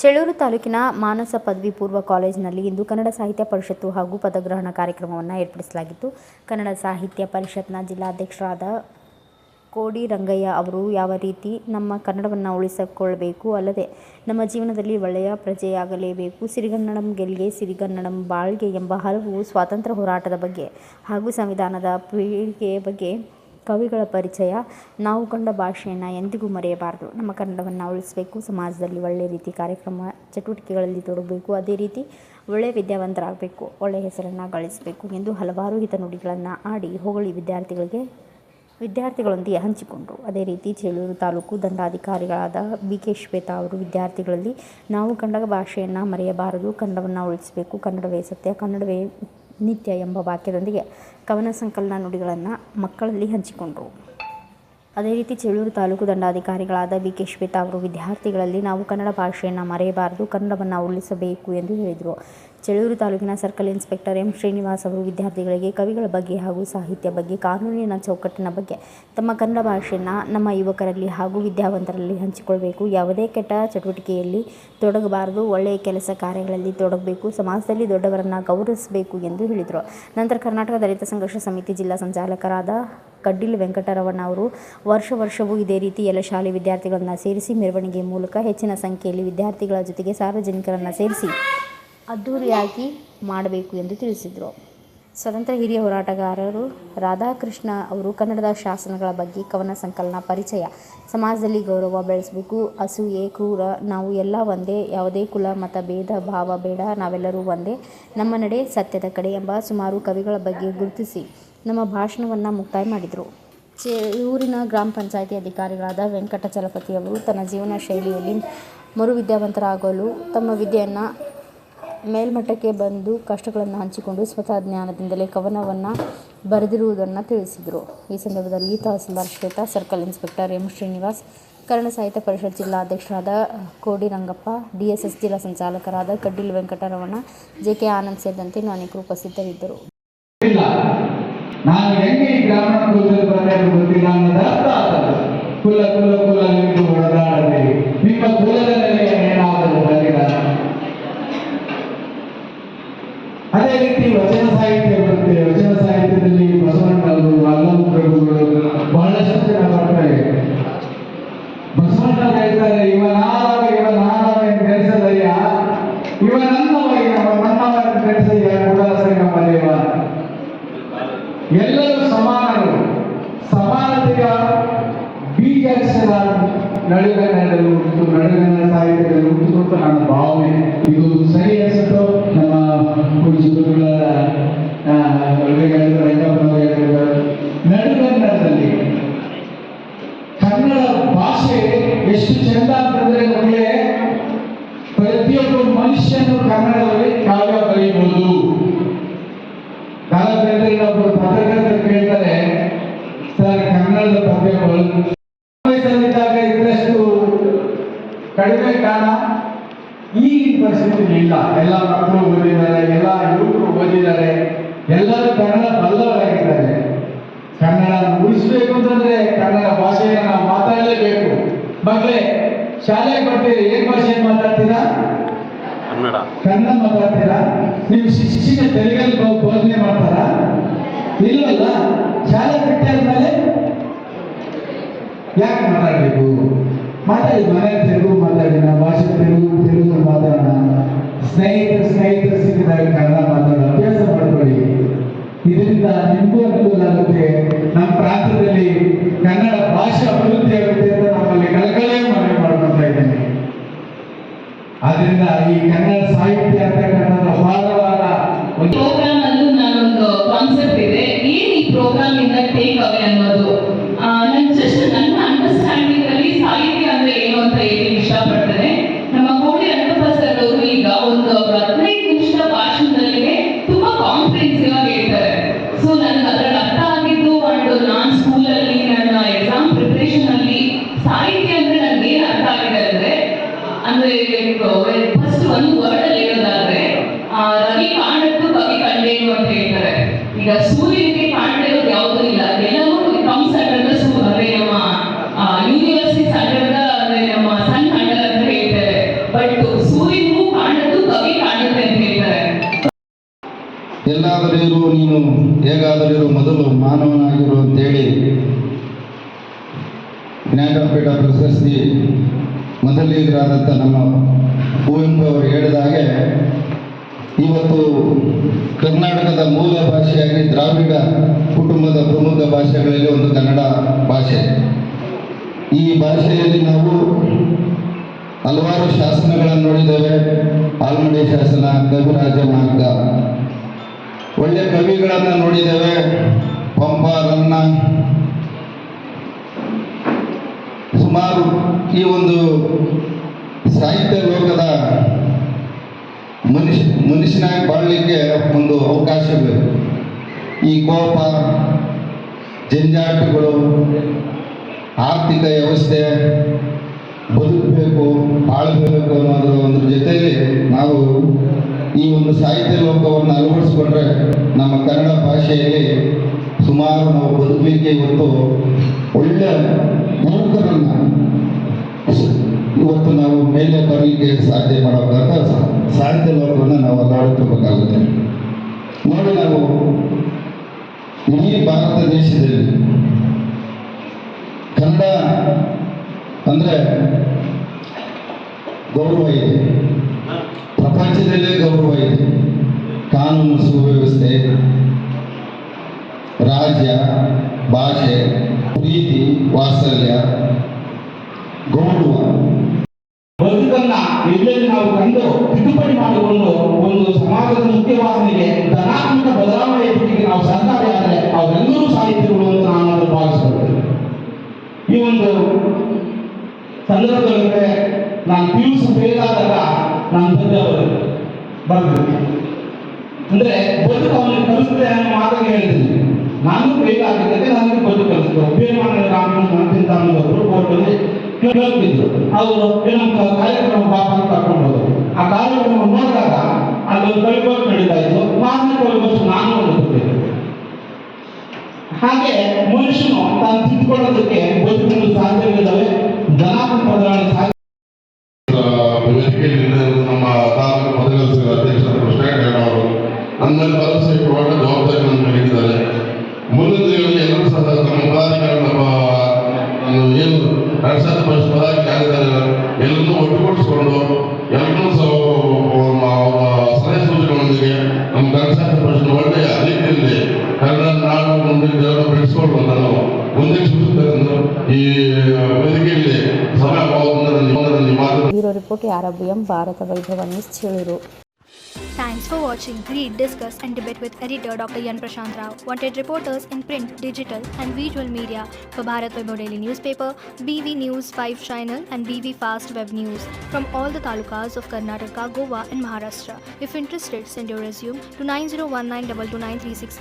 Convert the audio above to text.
ಚೇಳೂರು ತಾಲೂಕಿನ ಮಾನಸ ಪದವಿ ಪೂರ್ವ ಕಾಲೇಜಿನಲ್ಲಿ ಇಂದು ಕನ್ನಡ ಸಾಹಿತ್ಯ ಪರಿಷತ್ತು ಹಾಗೂ ಪದಗ್ರಹಣ ಕಾರ್ಯಕ್ರಮವನ್ನು ಏರ್ಪಡಿಸಲಾಗಿತ್ತು. ಕನ್ನಡ ಸಾಹಿತ್ಯ ಪರಿಷತ್ನ ಜಿಲ್ಲಾಧ್ಯಕ್ಷರಾದ ಕೋಡಿ ರಂಗಯ್ಯ ಅವರು ಯಾವ ರೀತಿ ನಮ್ಮ ಕನ್ನಡವನ್ನು ಉಳಿಸಿಕೊಳ್ಳಬೇಕು, ಅಲ್ಲದೆ ನಮ್ಮ ಜೀವನದಲ್ಲಿ ಒಳ್ಳೆಯ ಪ್ರಜೆಯಾಗಲೇಬೇಕು, ಸಿರಿಗನ್ನಡಂ ಗೆಲ್ಗೆ ಸಿರಿಗನ್ನಡಂ ಬಾಳ್ಗೆ ಎಂಬ ಹಲವು ಸ್ವಾತಂತ್ರ್ಯ ಹೋರಾಟದ ಬಗ್ಗೆ ಹಾಗೂ ಸಂವಿಧಾನದ ಪೀಳಿಗೆಯ ಬಗ್ಗೆ ಕವಿಗಳ ಪರಿಚಯ, ನಾವು ಕಂಡ ಭಾಷೆಯನ್ನು ಎಂದಿಗೂ ಮರೆಯಬಾರದು, ನಮ್ಮ ಕನ್ನಡವನ್ನು ಉಳಿಸಬೇಕು, ಸಮಾಜದಲ್ಲಿ ಒಳ್ಳೆಯ ರೀತಿ ಕಾರ್ಯಕ್ರಮ ಚಟುವಟಿಕೆಗಳಲ್ಲಿ ತೊಡಗಬೇಕು, ಅದೇ ರೀತಿ ಒಳ್ಳೆಯ ವಿದ್ಯಾವಂತರಾಗಬೇಕು, ಒಳ್ಳೆಯ ಹೆಸರನ್ನು ಗಳಿಸಬೇಕು ಎಂದು ಹಲವಾರು ಹಿತನುಡಿಗಳನ್ನು ಆಡಿ ಹೊಗಳಿ ವಿದ್ಯಾರ್ಥಿಗಳೊಂದಿಗೆ ಹಂಚಿಕೊಂಡರು. ಅದೇ ರೀತಿ ಚೇಳೂರು ತಾಲೂಕು ದಂಡಾಧಿಕಾರಿಗಳಾದ ಬಿ.ಕೆ. ಶ್ವೇತಾ ಅವರು ವಿದ್ಯಾರ್ಥಿಗಳಲ್ಲಿ ನಾವು ಕಂಡ ಭಾಷೆಯನ್ನು ಮರೆಯಬಾರದು, ಕನ್ನಡವನ್ನು ಉಳಿಸಬೇಕು, ಕನ್ನಡವೇ ಸತ್ಯ, ಕನ್ನಡವೇ ನಿತ್ಯ ಎಂಬ ವಾಕ್ಯದೊಂದಿಗೆ ಕವನ ಸಂಕಲನ ನುಡಿಗಳನ್ನು ಮಕ್ಕಳಲ್ಲಿ ಹಂಚಿಕೊಂಡರು. ಅದೇ ರೀತಿ ಚೇಳೂರು ತಾಲೂಕು ದಂಡಾಧಿಕಾರಿಗಳಾದ ಬಿ.ಕೆ. ಶ್ವೇತಾ ಅವರು ವಿದ್ಯಾರ್ಥಿಗಳಲ್ಲಿ ನಾವು ಕನ್ನಡ ಭಾಷೆಯನ್ನು ಮರೆಯಬಾರದು, ಕನ್ನಡವನ್ನು ಉಳಿಸಬೇಕು ಎಂದು ಹೇಳಿದರು. ಚೇಳೂರು ತಾಲೂಕಿನ ಸರ್ಕಲ್ ಇನ್ಸ್ಪೆಕ್ಟರ್ ಎಂ. ಶ್ರೀನಿವಾಸ್ ಅವರು ವಿದ್ಯಾರ್ಥಿಗಳಿಗೆ ಕವಿಗಳ ಬಗ್ಗೆ ಹಾಗೂ ಸಾಹಿತ್ಯ ಬಗ್ಗೆ, ಕಾನೂನಿನ ಚೌಕಟ್ಟಿನ ಬಗ್ಗೆ, ತಮ್ಮ ಕನ್ನಡ ಭಾಷೆಯನ್ನು ನಮ್ಮ ಯುವಕರಲ್ಲಿ ಹಾಗೂ ವಿದ್ಯಾವಂತರಲ್ಲಿ ಹಂಚಿಕೊಳ್ಳಬೇಕು, ಯಾವುದೇ ಕೆಟ್ಟ ಚಟುವಟಿಕೆಯಲ್ಲಿ ತೊಡಗಬಾರದು, ಒಳ್ಳೆಯ ಕೆಲಸ ಕಾರ್ಯಗಳಲ್ಲಿ ತೊಡಗಬೇಕು, ಸಮಾಜದಲ್ಲಿ ದೊಡ್ಡವರನ್ನು ಗೌರವಿಸಬೇಕು ಎಂದು ಹೇಳಿದರು. ನಂತರ ಕರ್ನಾಟಕ ದಲಿತ ಸಂಘರ್ಷ ಸಮಿತಿ ಜಿಲ್ಲಾ ಸಂಚಾಲಕರಾದ ಕಡ್ಡಿಲ್ ವೆಂಕಟರಮಣ ಅವರು ವರ್ಷವೂ ಇದೇ ರೀತಿ ಎಲ್ಲ ಶಾಲೆ ವಿದ್ಯಾರ್ಥಿಗಳನ್ನು ಸೇರಿಸಿ ಮೆರವಣಿಗೆ ಮೂಲಕ ಹೆಚ್ಚಿನ ಸಂಖ್ಯೆಯಲ್ಲಿ ವಿದ್ಯಾರ್ಥಿಗಳ ಜೊತೆಗೆ ಸಾರ್ವಜನಿಕರನ್ನು ಸೇರಿಸಿ ಅದ್ಧೂರಿಯಾಗಿ ಮಾಡಬೇಕು ಎಂದು ತಿಳಿಸಿದರು. ಸ್ವತಂತ್ರ ಹಿರಿಯ ಹೋರಾಟಗಾರರು ರಾಧಾಕೃಷ್ಣ ಅವರು ಕನ್ನಡದ ಶಾಸನಗಳ ಬಗ್ಗೆ ಕವನ ಸಂಕಲನ ಪರಿಚಯ, ಸಮಾಜದಲ್ಲಿ ಗೌರವ ಬೆಳೆಸಬೇಕು, ಅಸೂಯೆ, ಕ್ರೂರ, ನಾವು ಎಲ್ಲ ಒಂದೇ, ಯಾವುದೇ ಕುಲ ಮತ ಭೇದ ಭಾವ ಬೇಡ, ನಾವೆಲ್ಲರೂ ಒಂದೇ, ನಮ್ಮ ನಡೆ ಸತ್ಯದ ಕಡೆ ಎಂಬ ಸುಮಾರು ಕವಿಗಳ ಬಗ್ಗೆ ಗುರುತಿಸಿ ನಮ್ಮ ಭಾಷಣವನ್ನು ಮುಕ್ತಾಯ ಮಾಡಿದರು. ಚೇಳೂರಿನ ಗ್ರಾಮ ಪಂಚಾಯಿತಿ ಅಧಿಕಾರಿಗಳಾದ ವೆಂಕಟಚಲಪತಿ ಅವರು ತನ್ನ ಜೀವನ ಶೈಲಿಯಲ್ಲಿ ಮರು ವಿದ್ಯಾವಂತರಾಗಲು ತಮ್ಮ ವಿದ್ಯೆಯನ್ನು ಮೇಲ್ಮಟ್ಟಕ್ಕೆ ಬಂದು ಕಷ್ಟಗಳನ್ನು ಹಂಚಿಕೊಂಡು ಸ್ವತಃ ಜ್ಞಾನದಿಂದಲೇ ಕವನವನ್ನು ಬರೆದಿರುವುದನ್ನು ತಿಳಿಸಿದರು. ಈ ಸಂದರ್ಭದಲ್ಲಿ tahsildar Shweta, circle inspector M. Srinivas, Kannada Sahitya Parishat ಜಿಲ್ಲಾ ಅಧ್ಯಕ್ಷರಾದ ಕೋಡಿ ರಂಗಪ್ಪ, DSS ಜಿಲ್ಲಾ ಸಂಚಾಲಕರಾದ ಕಡ್ಡಿಲ್ ವೆಂಕಟರಮಣ, JK ಆನಂದ್ ಸೇರಿದಂತೆ ಅನೇಕರು ಉಪಸ್ಥಿತರಿದ್ದರು. ನಾನು ಹೆಂಗೆ ಈ ಗ್ರಾಮೀಣ ಕೂದಲು ಬರಬೇಕು ಗೊತ್ತಿಲ್ಲ ಅನ್ನೋದು ಅರ್ಥ ಆಗ್ತದೆ. ಕುಲ ನಿಂತು ಹೊಡೆದಾಡದೆ ನಿಮ್ಮ ಕುಲದ ನೆಲೆಗೆ ಏನಾದರೂ ಬರಲಿಲ್ಲ. ಅದೇ ರೀತಿ ವಚನ ಸಾಹಿತ್ಯ ಬರುತ್ತೆ. ವಚನ ಸಾಹಿತ್ಯದಲ್ಲಿ ಬಸವಣ್ಣವರು, ಅಲ್ಲಮ ಪ್ರಭುಗಳು ಬಹಳಷ್ಟು ಜನ ಬರ್ತಾರೆ. ಬಸವಣ್ಣ ಹೇಳ್ತಾರೆ, ಇವನಾದವ ಎಂದು ಬೆಳೆಸದಯ್ಯ, ಇವನನ್ನವ ನನ್ನವರನ್ನು ಬೆಳೆಸಯ್ಯ, ಕುಲಾಸಂಗ ಮರೆಯುವ. ಎಲ್ಲರೂ ಸಮಾನರು, ಸಮಾನತೆಯ ಬೀಜಾಕ್ಷರ ನಡುಗನ್ನಡದಲ್ಲಿ ಹುಟ್ಟು, ನಡುಗನ್ನಡ ಸಾಹಿತ್ಯದಲ್ಲಿ ಹುಟ್ಟುಕೊಟ್ಟು ನನ್ನ ಭಾವನೆ. ಇದು ಸರಿ ಅನಿಸುತ್ತೋ ನಮ್ಮ ಗುರುಗಳ ನಡುಗನ್ನಡದಲ್ಲಿ ಕನ್ನಡ ಭಾಷೆ ಎಷ್ಟು ಚೆಂದ ಅಂತಂದ್ರೆ ನಮಗೆ ಪ್ರತಿಯೊಬ್ಬ ಮನುಷ್ಯನು ಕನ್ನಡದಲ್ಲಿ ಕಾವ್ಯ ಬರೀಬಹುದು. ಒಬ್ಬರು ಪತ್ರಕರ್ತರು ಕೇಳ್ತಾರೆ, ಸರ್ ಕನ್ನಡದ ಪದ್ಯಗಳು ವಯಸ್ಸಲ್ಲಿದ್ದಾಗ ಇದ್ದಷ್ಟು ಕಡಿಮೆ ಕಾರಣ ಈಗಿನ ಪರಿಸ್ಥಿತಿ ಇಲ್ಲ. ಎಲ್ಲ ಮಕ್ಕಳು ಓದಿದ್ದಾರೆ, ಎಲ್ಲ ಯುವಕರು ಓದಿದ್ದಾರೆ, ಎಲ್ಲರೂ ಕನ್ನಡ ಬಲ್ಲವರಾಗಿದ್ದಾರೆ. ಕನ್ನಡ ಉಳಿಸ್ಬೇಕು ಅಂತಂದ್ರೆ ಕನ್ನಡ ಭಾಷೆಯನ್ನು ನಾವು ಮಾತಾಡಲೇಬೇಕು. ಮಕ್ಕಳೇ ಶಾಲೆಗೆ ಬರ್ತೀರಿ, ಏನ್ ಭಾಷೆಯನ್ನು ಮಾತಾಡ್ತೀರಾ? ಕನ್ನಡ ಮಾತಾಡ್ತೀರಾ? ನೀವು ಶಿಕ್ಷಕ ತೆಲುಗಲ್ಲಿ ಬೋಧನೆ ಮಾಡ್ತಾರಾ? ಇಲ್ಲವಲ್ಲ. ಶಾಲೆ ಬಿಟ್ಟಾದ್ಮೇಲೆ ಯಾಕೆ ಮಾತಾಡಬೇಕು? ಮಾತಾಡಿ, ಮನೆ ತೆಲುಗು ಮಾತಾಡಿ, ನಮ್ಮ ಭಾಷೆ ತೆಲುಗು ಮಾತಾಡೋಣ. ಸ್ನೇಹಿತರು ಸಿಕ್ಕಿದಾಗ ಕನ್ನಡ ಮಾತಾಡೋ ಅಭ್ಯಾಸ ಮಾಡ್ಕೊಳ್ಳಿ. ಇದರಿಂದ ನಿಮಗೂ ಅನುಕೂಲ ಆಗುತ್ತೆ, ನಮ್ಮ ಪ್ರಾಂತದಲ್ಲಿ ಕನ್ನಡ ಭಾಷೆ ಅಭಿವೃದ್ಧಿ ಆಗುತ್ತೆ ಅಂತ ನಮ್ಮಲ್ಲಿ ಕಳಕಳಿ ಮನವಿ ಮಾಡ್ಕೊಳ್ತಾ ಇದ್ದೇನೆ. ಆದ್ರಿಂದ ಈ ಕನ್ನಡ ಸಾಹಿತ್ಯ ಅಂತಕ್ಕಂಥ ವಾರ ಪ್ರೋಗ್ರಾಮ್ ಅಲ್ಲೂ ನಾನೊಂದು ಕಾನ್ಸೆಪ್ಟ್ ಇದೆ, ಏನ್ ಈ ಪ್ರೋಗ್ರಾಮ್ ಇಂದ ಟೇಕ್ ಅವೇ ಅನ್ನೋದು. ನಾನು ಜಸ್ಟ್ ನನ್ನ ಅಂಡರ್ಸ್ಟ್ಯಾಂಡಿಂಗ್ ಅಲ್ಲಿ ಸಾಹಿತ್ಯ ಅಂದ್ರೆ ಏನು ಅಂತ ಹೇಳಿ ಇಷ್ಟಪಡ್ತೇನೆ. ನಮ್ಮ ಕೋಡಿ ರಂಗಪ್ಪ ಸರ್ ಅವರು ಈಗ ಒಂದು 15 ನಿಮಿಷದ ಭಾಷಣದಲ್ಲಿಗೆ ತುಂಬಾ ಕಾಂಪ್ರಿಹೆನ್ಸಿವ್ ಆಗಿ ಹೇಳ್ತಾರೆ. ಸೊ ನನಗೆ ಅದ್ರಲ್ಲಿ ಅರ್ಥ ಆಗಿದ್ದು, ಅಂಡ್ ನಾನು ಸ್ಕೂಲಲ್ಲಿ ನನ್ನ ಎಕ್ಸಾಮ್ ಪ್ರಿಪರೇಷನ್ ಅಲ್ಲಿ ಸಾಹಿತ್ಯ ಅಂದ್ರೆ ನನ್ಗೆ ಏನ್ ಅರ್ಥ ಆಗಿದೆ ಅಂದ್ರೆ ಫಸ್ಟ್ ಒಂದು ವರ್ಡ್ ಅಲ್ಲಿ ಹೇಳೋದಾದ್ರೆ ರವಿ ಕಾಣತ್ತು ಕವಿ ಕಂಡೇನು ಅಂತ ಹೇಳ್ತಾರೆ. ಈಗ ಸೂರ್ಯನಿಗೆ ಕಾಣದೇ ಇರೋದು ಯಾವುದೂ ಇಲ್ಲ, ಎಲ್ಲವೂ ಕಮ್ಸ್ ಅಂಡರ್ ದ ಸೂರ್ಯ, ಅಂದ್ರೆ ನಮ್ಮ ಯೂನಿವರ್ಸಿಟಿ ಅಂಡರ್ ದ, ಅಂದ್ರೆ ನಮ್ಮ ಸನ್ ಅಂಡರ್ ಅಂತ ಹೇಳ್ತಾರೆ. ಬಟ್ ಹೇಗಾದರೂ ಇರು, ನೀನು ಹೇಗಾದರೂ ಇರು, ಮೊದಲು ಮಾನವನಾಗಿರು ಅಂತೇಳಿ ಜ್ಞಾನಪೀಠ ಪ್ರಶಸ್ತಿ ಮೊದಲಿಗರಾದಂಥ ನಮ್ಮ ಕುವೆಂಪು ಅವರು ಹೇಳಿದ ಹಾಗೆ ಇವತ್ತು ಕರ್ನಾಟಕದ ಮೂಲ ಭಾಷೆಯಾಗಿ ದ್ರಾವಿಡ ಕುಟುಂಬದ ಪ್ರಮುಖ ಭಾಷೆಗಳಲ್ಲಿ ಒಂದು ಕನ್ನಡ ಭಾಷೆ. ಈ ಭಾಷೆಯಲ್ಲಿ ನಾವು ಹಲವಾರು ಶಾಸನಗಳನ್ನು ನೋಡಿದ್ದೇವೆ. ಆಲ್ಮಡಿ ಶಾಸನ, ಕವಿರಾಜ ಮಾರ್ಗ, ಒಳ್ಳೆ ಕವಿಗಳನ್ನು ನೋಡಿದ್ದೇವೆ. ಪಂಪ, ರನ್ನ, ಸುಮಾರು ಈ ಒಂದು ಸಾಹಿತ್ಯ ಲೋಕದ ಮನುಷ್ಯನಾಗಿ ಬಾಳಲಿಕ್ಕೆ ಒಂದು ಅವಕಾಶವಿದೆ. ಈ ಕೋಪ, ಜಂಜಾಟಗಳು, ಆರ್ಥಿಕ ವ್ಯವಸ್ಥೆ ಬದುಕಬೇಕು, ಬಾಳಬೇಕು ಅನ್ನೋದ್ರ ಒಂದು ಜೊತೆಯಲ್ಲಿ ನಾವು ಈ ಒಂದು ಸಾಹಿತ್ಯ ಲೋಕವನ್ನು ಅಳವಡಿಸ್ಕೊಂಡ್ರೆ ನಮ್ಮ ಕನ್ನಡ ಭಾಷೆಯಲ್ಲಿ ಸುಮಾರು ನಾವು ಬದುಕಲಿಕ್ಕೆ ಇವತ್ತು ಒಳ್ಳೆ ಯುವಕರನ್ನು ಇವತ್ತು ನಾವು ಮೇಲೆ ಬರಲಿಕ್ಕೆ ಸಾಧ್ಯ ಮಾಡೋಕ್ಕಾಗ ಸಾಹಿತ್ಯ ಲೋಕವನ್ನು ನಾವು ಅಳವಡಿಸಬೇಕಾಗುತ್ತೆ. ನೋಡಿ, ನಾವು ಇಡೀ ಭಾರತ ದೇಶದಲ್ಲಿ ಕನ್ನಡ ಅಂದರೆ ಗೌರವ ಇದೆ, ಪ್ರಪಂಚದಲ್ಲೇ ಗೌರವ ಇದೆ. ಕಾನೂನು ಸುವ್ಯವಸ್ಥೆ, ರಾಜ್ಯ, ಭಾಷೆ, ಪ್ರೀತಿ, ವಾತ್ಸಲ್ಯ, ಗೌರವ, ಬದುಕನ್ನ ಎಲ್ಲೆಲ್ಲಿ ನಾವು ಕಂಡು ತಿದ್ದುಪಡಿ ಮಾಡಿಕೊಂಡು ಒಂದು ಸಮಾಜದ ಮುಖ್ಯವಾಹಿನಿಗೆ ಧನಾತ್ಮಕ ಬದಲಾವಣೆಯ ದಿಕ್ಕಿಗೆ ನಾವು ಸಹಕಾರಿಯಾದರೆ ಅವೆಲ್ಲರೂ ಸಾಹಿತ್ಯಗಳು ಅಂತ ನಾನು ಅದನ್ನು ಭಾವಿಸ್ಕೊಳ್ತೇನೆ. ಈ ಒಂದು ಸಂದರ್ಭದೊಳಗಡೆ ನಾನು PUC ಫೇಲ್ ಆದಾಗ ನಾನು ಬರಬೇಕು ಅಂದ್ರೆ ಬದುಕು ಅವನಿಗೆ ಕಲಿಸುತ್ತೆ ಅನ್ನೋ ಮಾತಾಗಿ ಹೇಳ್ತೀನಿ. ನಾನು ಫೇಲ್ ಆಗಿದ್ದಕ್ಕೆ ನನಗೆ ಬದುಕು ಕಲಿಸ್ತು. ಬೇಮಾನ ರಾಮಕೃಷ್ಣ ಕೋರ್ಟಲ್ಲಿ ಕೇಳ್ತಿದ್ರು. ಅವರು ನಮ್ಮ ಕಾರ್ಯಕ್ರಮ ಪಾಪ ಅಂತ ಕರ್ಕೊಂಡು ಹೋದರು. ಆ ಕಾರ್ಯಕ್ರಮ ನೋಡಿದಾಗ ಅಲ್ಲೊಂದು ಕವಿಗೋಷ್ಠಿ ನಡೀತಾ ಇತ್ತು. ಮಾರನೇ ಕವಿಗೋಷ್ಠಿ ನಾನು ಓದುತ್ತಿದ್ದೆ. ಹಾಗೆ ಮನುಷ್ಯನು ತಾನು ತಿದ್ದುಕೊಳ್ಳೋದಕ್ಕೆ ಬದುಕಲು ಸಾಧ್ಯವಿಲ್ಲವೇ ಧನಾತ್ಮಕ ಬದಲಾವಣೆ ಸಾಧ್ಯ. ನಮ್ಮ ತಾಲೂಕು ಪದವಿ ಅಧ್ಯಕ್ಷ ಕೃಷ್ಣ ಅವರು ನನ್ನ ಭರವಸೆ ಕೊಡುವ ಜವಾಬ್ದಾರಿಗಳನ್ನು ನೀಡಿದ್ದಾರೆ. ಮುಂದಿನ ದಿನಗಳಲ್ಲಿ ಎಲ್ಲರೂ ಸಹ ನಮ್ಮ ಪದಾಧಿಕಾರಿಗಳ ಏನು 2000 ವರ್ಷ ಪದಾಧಿಕಾರಿದ್ದಾರೆ ಎಲ್ಲರನ್ನೂ ಒಟ್ಟುಗೂಡಿಸಿಕೊಂಡು ಎಲ್ಲರನ್ನೂ ಸಹ ಸಲಹೆ ಸೂಚನೆಗಳೊಂದಿಗೆ ನಮ್ಮ ಕನ್ನಡ ಪರಿಷತ್ ಒಳ್ಳೆಯ ರೀತಿಯಲ್ಲಿ ಕನ್ನಡ ನಾಡು ಮುಂದೆ ಬೆಳೆಸಿಕೊಂಡು ನಾನು ಮುಂದೆ ಸೂಚಿಸುತ್ತೇನೆ. ಈ ವೇದಿಕೆಯಲ್ಲಿ ಸಮಯ bureau report RBM Bharat Vaibhav news Chelur. Thanks for watching. Read, discuss and debate with editor Dr. Yan Prashant Rao. Wanted reporters in print, digital and visual media for Bharat Vaibhav Daily Newspaper, BV News 5 Channel and BV Fast Web News from all the talukas of Karnataka, Goa and Maharashtra. If interested, send your resume to 9019229369.